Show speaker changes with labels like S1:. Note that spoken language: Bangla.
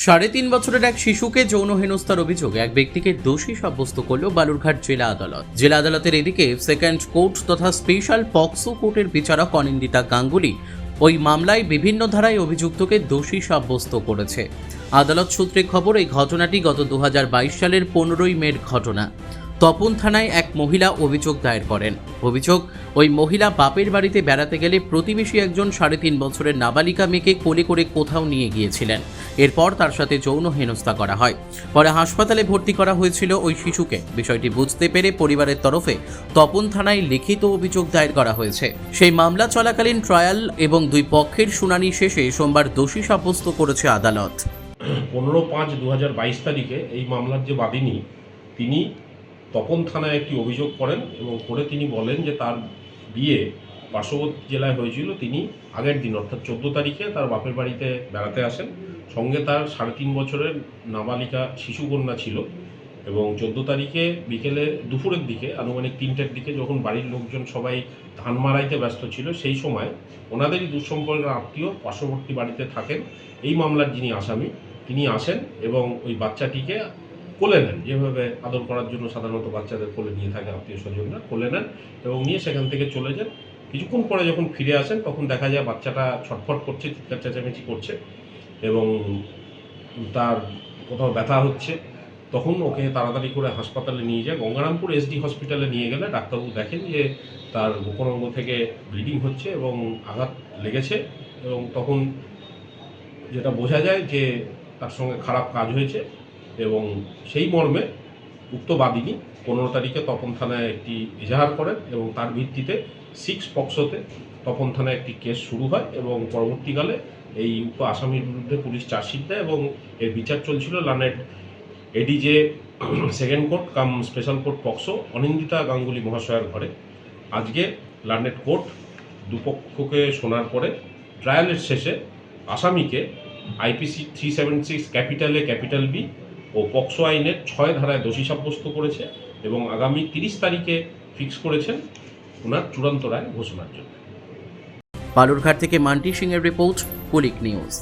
S1: ৩.৫ বছরের এক শিশুকে যৌন হেনস্থার অভিযোগে এক ব্যক্তিকে দোষী সাব্যস্ত করল বালুরঘাট জেলা আদালত। জেলা আদালতের এদিকে সেকেন্ড কোর্ট তথা স্পেশাল পক্সো কোর্টের বিচারক অনিন্দিতা গাঙ্গুলি ওই মামলায় বিভিন্ন ধারায় অভিযুক্তকে দোষী সাব্যস্ত করেছে। আদালত সূত্রে খবর, এই ঘটনাটি গত ২০২২ সালের ১৫ই মের ঘটনা। তপন থানায় এক মহিলা অভিযোগ দায়ের করেন। অভিযোগ, ওই মহিলা বাপের বাড়িতে বেড়াতে গেলে প্রতিবেশী একজন ৩.৫ বছরের নাবালিকা মেয়েকে কোলে করে কোথাও নিয়ে গিয়েছিলেন। এরপর তার সাথে যৌন হেনস্থা করা হয়। পরে হাসপাতালে ভর্তি করা হয়েছিল ওই শিশুকে। বিষয়টি বুঝতে পেরে পরিবারের তরফে তপন থানায় লিখিত অভিযোগ দায়ের করা হয়েছে। সেই মামলা চলাকালীন ট্রায়াল এবং দুই পক্ষের শুনানি শেষে সোমবার দোষী সাব্যস্ত করেছে আদালত।
S2: 15/5/2022 তারিখে এই মামলার যে বাদীনি তিনি তপন থানায় একটি অভিযোগ করেন এবং করে তিনি বলেন যে তার বিয়ে পার্শ্ববর্তী জেলায় হয়েছিল। তিনি আগের দিন অর্থাৎ 14 তারিখে তার বাপের বাড়িতে বেড়াতে আসেন। সঙ্গে তার 3.5 বছরের নাবালিকা শিশুকন্যা ছিল এবং 14 তারিখে বিকেলে দুপুরের দিকে আনুমানিক 3টের দিকে যখন বাড়ির লোকজন সবাই ধান মাড়াইতে ব্যস্ত ছিল, সেই সময় ওনাদেরই দুঃসম্পর্কের আত্মীয় পার্শ্ববর্তী বাড়িতে থাকেন এই মামলার যিনি আসামি, তিনি আসেন এবং ওই বাচ্চাটিকে কোলে নেন। যেভাবে আদর করার জন্য সাধারণত বাচ্চাদের কোলে নিয়ে থাকে আত্মীয় স্বজনরা, কোলে নেন এবং নিয়ে সেখান থেকে চলে যান। কিছুক্ষণ পরে যখন ফিরে আসেন তখন দেখা যায় বাচ্চাটা ছটফট করছে, চিৎকার চেঁচামেচি করছে এবং তার কোথাও ব্যথা হচ্ছে। তখন ওকে তাড়াতাড়ি করে হাসপাতালে নিয়ে যায়। গঙ্গারামপুর এসডি হসপিটালে নিয়ে গেলে ডাক্তারবাবু দেখেন যে তার গোপন অঙ্গ থেকে ব্লিডিং হচ্ছে এবং আঘাত লেগেছে এবং তখন যেটা বোঝা যায় যে তার সঙ্গে খারাপ কাজ হয়েছে এবং সেই মর্মে উক্ত বাদীনি 15 তারিখে তপন থানায় একটি এজাহার করেন এবং তার ভিত্তিতে 6 পক্সোতে তপন থানায় একটি কেস শুরু হয় এবং পরবর্তীকালে এই উক্ত আসামির বিরুদ্ধে পুলিশ চার্জশিট দেয় এবং এর বিচার চলছিল লানেট ADJ second court cum special court POCSO Anindita Ganguly মহাশয়ের ঘরে। আজকে লানেট কোর্ট দুপক্ষকে শোনার পরে ট্রায়ালের শেষে আসামিকে IPC 376 capital A capital B ও পক্সো আইনের 6 ধারায় দোষী সাব্যস্ত করেছে এবং আগামী 30 তারিখে ফিক্স করেছেন ওনার চূড়ান্ত রায় ঘোষণার জন্য।
S1: বালুরঘাট থেকে মান্টি সিং এর রিপোর্ট, কুলিক নিউজ।